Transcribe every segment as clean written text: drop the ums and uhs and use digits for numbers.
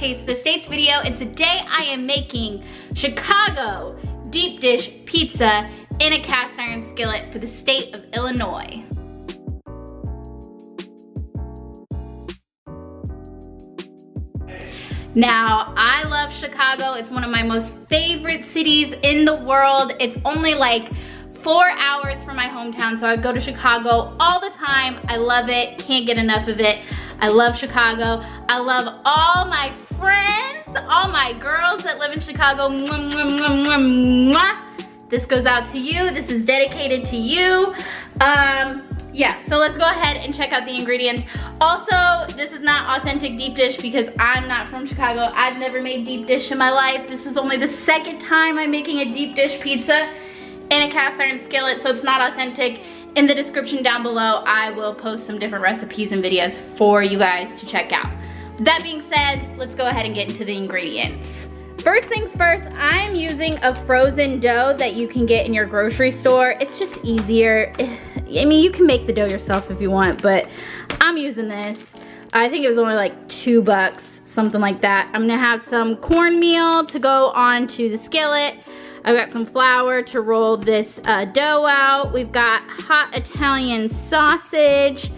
Taste the States video, and today I am making Chicago deep dish pizza in a cast iron skillet for the state of Illinois. Now, I love Chicago. It's one of my most favorite cities in the world. It's only like 4 hours from my hometown, so I go to Chicago all the time. I love it, can't get enough of it. I love Chicago. I love all my friends, all my girls that live in Chicago. Mwah, mwah, mwah, mwah, mwah. This goes out to you. This is dedicated to you. Yeah, so let's go ahead and check out the ingredients. Also, this is not authentic deep dish because I'm not from Chicago. I've never made deep dish in my life. This is only the second time I'm making a deep dish pizza in a cast iron skillet, so it's not authentic. In the description down below, I will post some different recipes and videos for you guys to check out. With that being said, let's go ahead and get into the ingredients. First things first, I'm using a frozen dough that you can get in your grocery store. It's just easier. I mean, you can make the dough yourself if you want, but I'm using this. I think it was only like $2, something like that. I'm gonna have some cornmeal to go onto the skillet. I've got some flour to roll this dough out. We've got hot Italian sausage.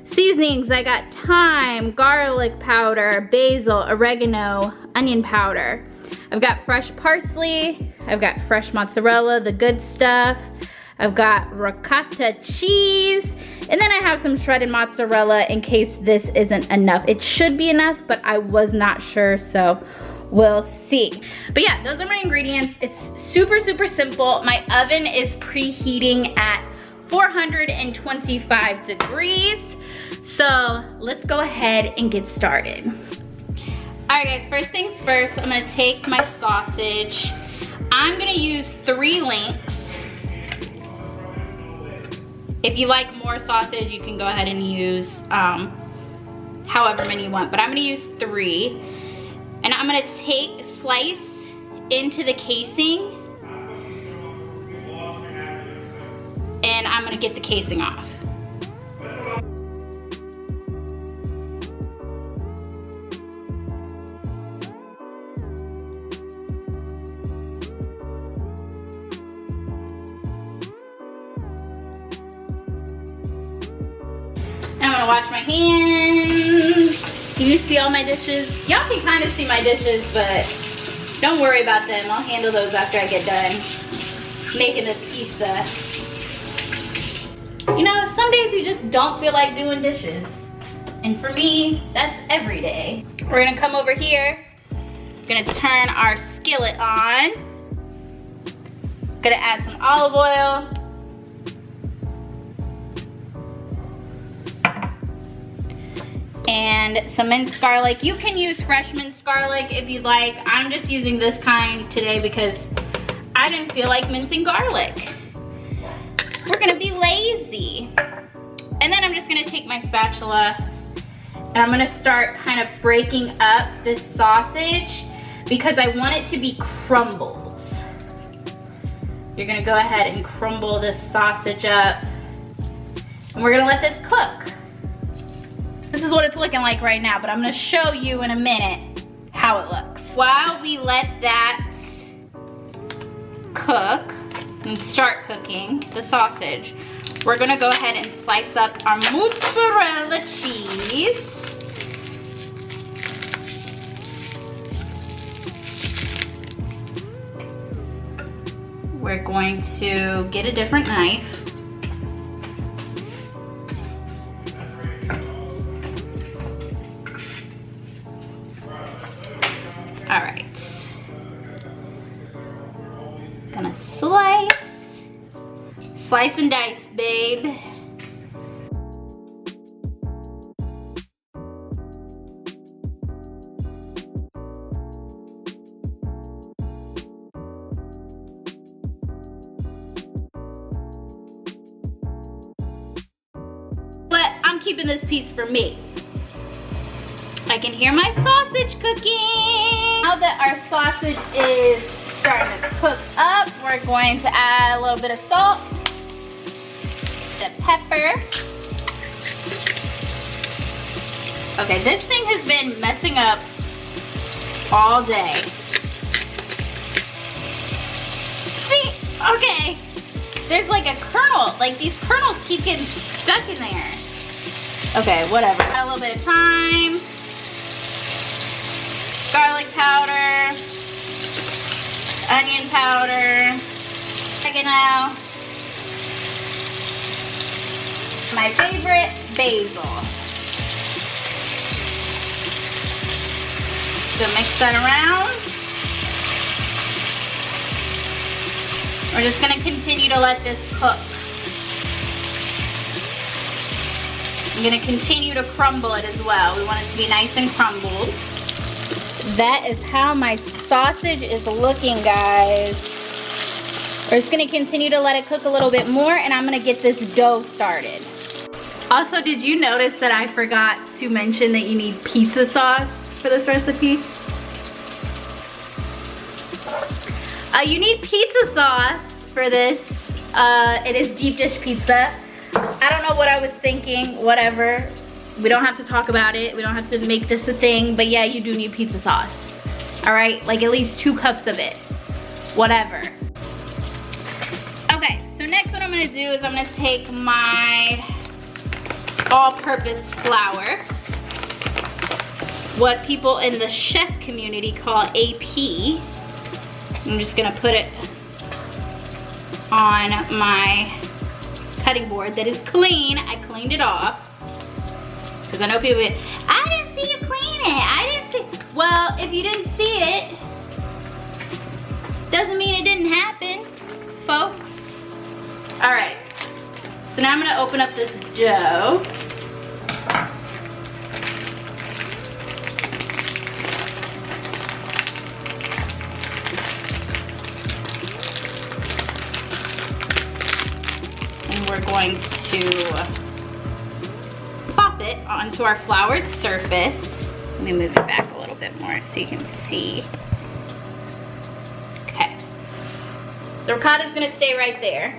Seasonings, I got thyme, garlic powder, basil, oregano, onion powder. I've got fresh parsley. I've got fresh mozzarella, the good stuff. I've got ricotta cheese. And then I have some shredded mozzarella in case this isn't enough. It should be enough, but I was not sure, so we'll see. But yeah, those are my ingredients. It's super, super simple. My oven is preheating at 425 degrees. So let's go ahead and get started. All right guys, first things first, I'm gonna take my sausage. I'm gonna use 3 links. If you like more sausage, you can go ahead and use however many you want, but I'm gonna use 3. And I'm gonna slice into the casing, and I'm gonna get the casing off. I'm gonna wash my hands. Can you see all my dishes? Y'all can kind of see my dishes, but don't worry about them. I'll handle those after I get done making this pizza. You know, some days you just don't feel like doing dishes. And for me, that's every day. We're gonna come over here. We're gonna turn our skillet on. Gonna add some olive oil. And some minced garlic. You can use fresh minced garlic if you'd like. I'm just using this kind today because I didn't feel like mincing garlic. We're gonna be lazy. And then I'm just gonna take my spatula and I'm gonna start kind of breaking up this sausage because I want it to be crumbles. You're gonna go ahead and crumble this sausage up. And we're gonna let this cook. This is what it's looking like right now, but I'm gonna show you in a minute how it looks. While we let that cook and start cooking the sausage, we're gonna go ahead and slice up our mozzarella cheese. We're going to get a different knife. All right, gonna slice and dice, babe. But I'm keeping this piece for me. I can hear my sausage cooking. Now that our sausage is starting to cook up, we're going to add a little bit of salt, the pepper. Okay, this thing has been messing up all day. See, okay. There's like a kernel, like these kernels keep getting stuck in there. Okay, whatever. Got a little bit of thyme, garlic powder, onion powder, oregano, my favorite, basil. So mix that around. We're just gonna continue to let this cook. I'm gonna continue to crumble it as well. We want it to be nice and crumbled. That is how my sausage is looking, guys. We're just gonna continue to let it cook a little bit more, and I'm gonna get this dough started. Also, did you notice that I forgot to mention that you need pizza sauce for this recipe? You need pizza sauce for this. It is deep dish pizza. I don't know what I was thinking, whatever. We don't have to talk about it. We don't have to make this a thing, but yeah, you do need pizza sauce. All right, like at least 2 cups of it, whatever. Okay, so next what I'm gonna do is I'm gonna take my all-purpose flour, what people in the chef community call AP. I'm just gonna put it on my cutting board that is clean. I cleaned it off. Because I know people be, I didn't see you clean it. I didn't see. Well, if you didn't see it, doesn't mean it didn't happen, folks. All right, so now I'm gonna open up this dough. We're going to pop it onto our floured surface. Let me move it back a little bit more so you can see. Okay. The ricotta is going to stay right there.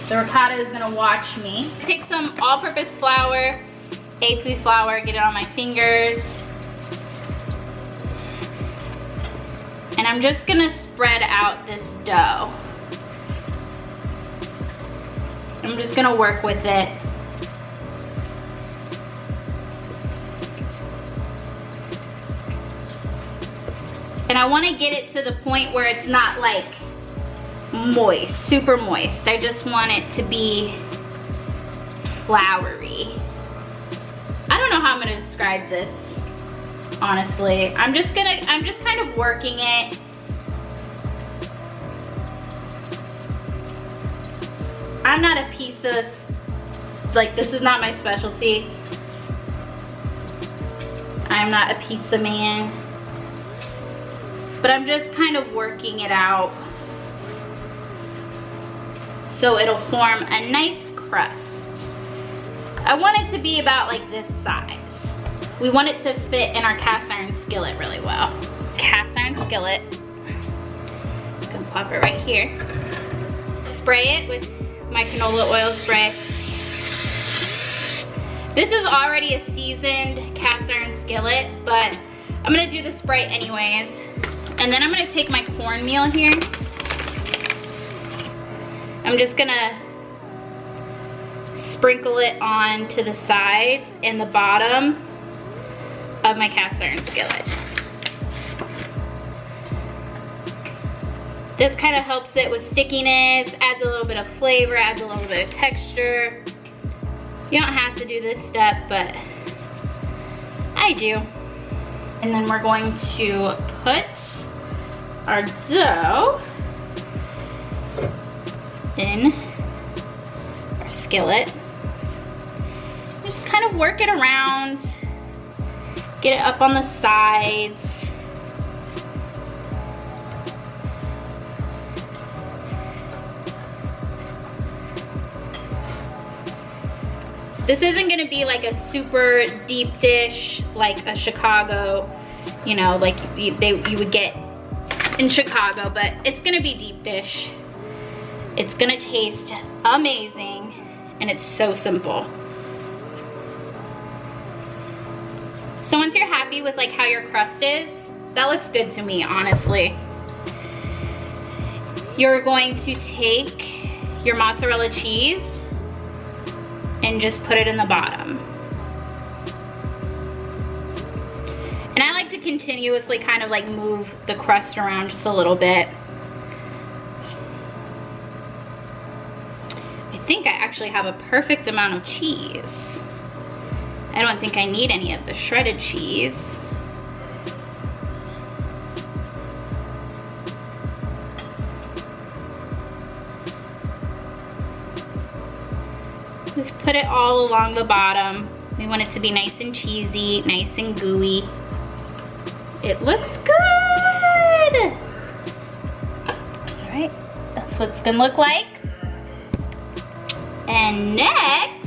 The ricotta is going to watch me. Take some all-purpose flour, AP flour, get it on my fingers. And I'm just going to spread out this dough. I'm just gonna work with it. And I wanna get it to the point where it's not like moist, super moist. I just want it to be floury. I don't know how I'm gonna describe this, honestly. I'm just kind of working it. I'm not a pizza, like this is not my specialty. I'm not a pizza man. But I'm just kind of working it out so it'll form a nice crust. I want it to be about like this size. We want it to fit in our cast iron skillet really well. Cast iron skillet. I'm gonna pop it right here. Spray it with my canola oil spray. This is already a seasoned cast iron skillet, but I'm gonna do the spray anyways. And then I'm gonna take my cornmeal here. I'm just gonna sprinkle it on to the sides and the bottom of my cast iron skillet. This kind of helps it with stickiness, adds a little bit of flavor, adds a little bit of texture. You don't have to do this step, but I do. And then we're going to put our dough in our skillet. Just kind of work it around, get it up on the sides. This isn't gonna be like a super deep dish like a Chicago, you know, like you would get in Chicago, but it's gonna be deep dish. It's gonna taste amazing, and it's so simple. So once you're happy with like how your crust is, that looks good to me, honestly. You're going to take your mozzarella cheese and just put it in the bottom. And I like to continuously kind of like move the crust around just a little bit. I think I actually have a perfect amount of cheese. I don't think I need any of the shredded cheese. Just put it all along the bottom. We want it to be nice and cheesy, nice and gooey. It looks good. All right, that's what it's gonna look like. And next,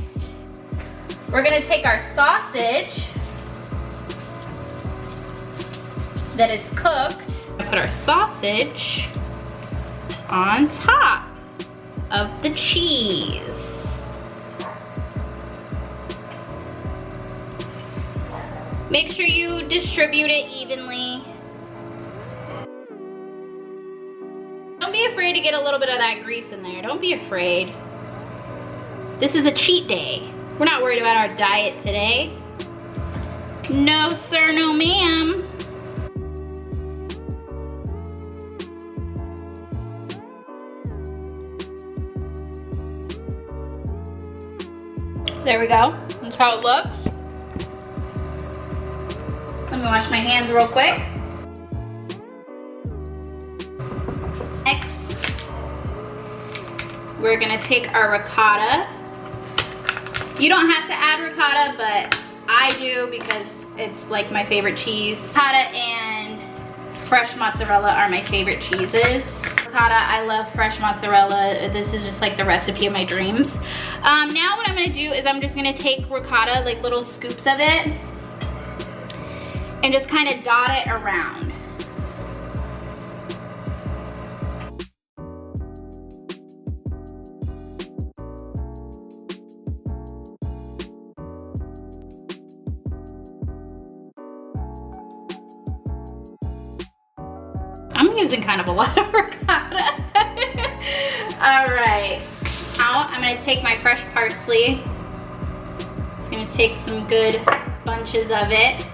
we're gonna take our sausage that is cooked, and put our sausage on top of the cheese. Make sure you distribute it evenly. Don't be afraid to get a little bit of that grease in there. Don't be afraid. This is a cheat day. We're not worried about our diet today. No sir, no ma'am. There we go. That's how it looks. Let me wash my hands real quick. Next, we're gonna take our ricotta. You don't have to add ricotta, but I do because it's like my favorite cheese. Ricotta and fresh mozzarella are my favorite cheeses. Ricotta, I love fresh mozzarella. This is just like the recipe of my dreams. Now what I'm gonna do is I'm just gonna take ricotta, like little scoops of it, and just kind of dot it around. I'm using kind of a lot of ricotta. All right, now I'm gonna take my fresh parsley. Just gonna take some good bunches of it.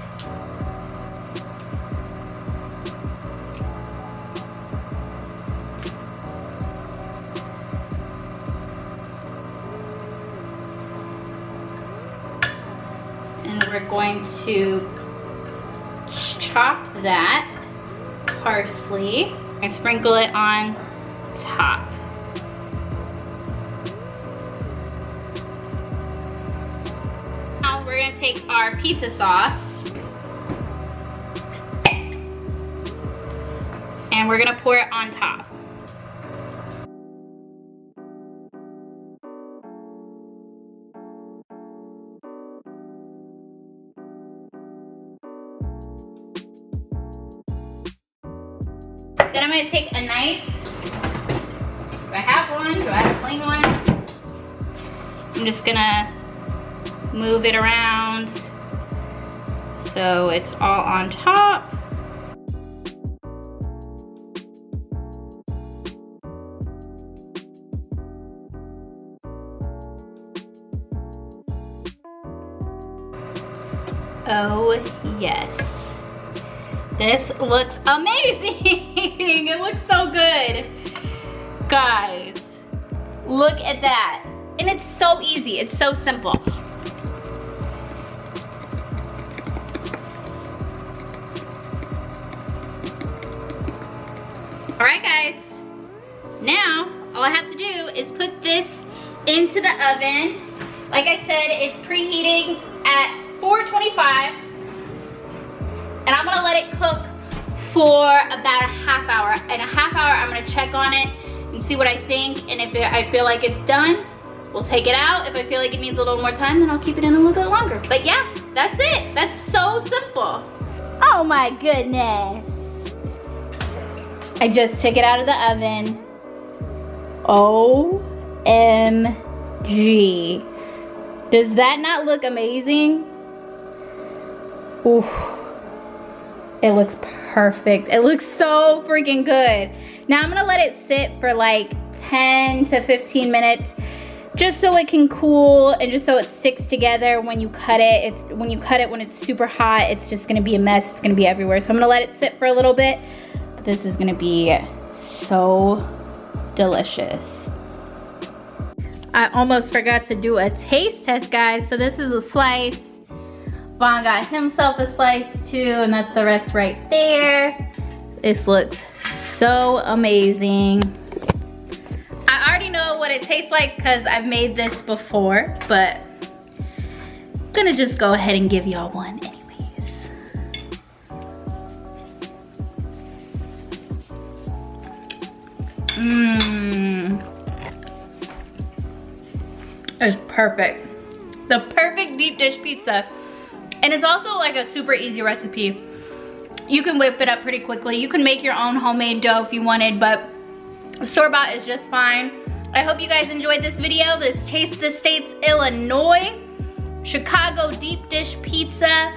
And we're going to chop that parsley and sprinkle it on top. Now we're gonna take our pizza sauce and we're gonna pour it on top. Then I'm gonna take a knife. Do I have one? Do I have a plain one? I'm just gonna move it around so it's all on top. Oh yes. This looks amazing. It looks so good. Guys, look at that. And it's so easy, it's so simple. All right guys, now all I have to do is put this into the oven. Like I said, it's preheating at 425. And I'm gonna let it cook for about a half hour. In a half hour, I'm gonna check on it and see what I think. And if I feel like it's done, we'll take it out. If I feel like it needs a little more time, then I'll keep it in a little bit longer. But yeah, that's it. That's so simple. Oh my goodness. I just took it out of the oven. OMG. Does that not look amazing? Ooh, it looks perfect. It looks so freaking good. Now I'm gonna let it sit for like 10 to 15 minutes just so it can cool and just so it sticks together when you cut it. When it's super hot, it's just gonna be a mess. It's gonna be everywhere. So I'm gonna let it sit for a little bit. But this is gonna be so delicious. I almost forgot to do a taste test, guys. So this is a slice. Vaughn got himself a slice too, and that's the rest right there. This looks so amazing. I already know what it tastes like because I've made this before, but I'm gonna just go ahead and give y'all one anyways. It's perfect. The perfect deep dish pizza. And it's also like a super easy recipe. You can whip it up pretty quickly. You can make your own homemade dough if you wanted, but store-bought is just fine. I hope you guys enjoyed this video. This Taste the States, Illinois, Chicago deep dish pizza.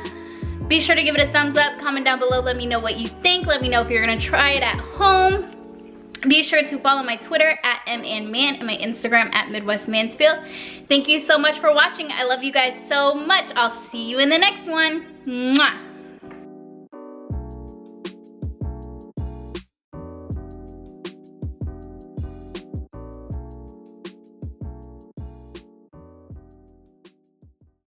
Be sure to give it a thumbs up. Comment down below. Let me know what you think. Let me know if you're gonna try it at home. Be sure to follow my Twitter at @MAnMan and my Instagram at MidwestMansfield. Thank you so much for watching. I love you guys so much. I'll see you in the next one. Mwah.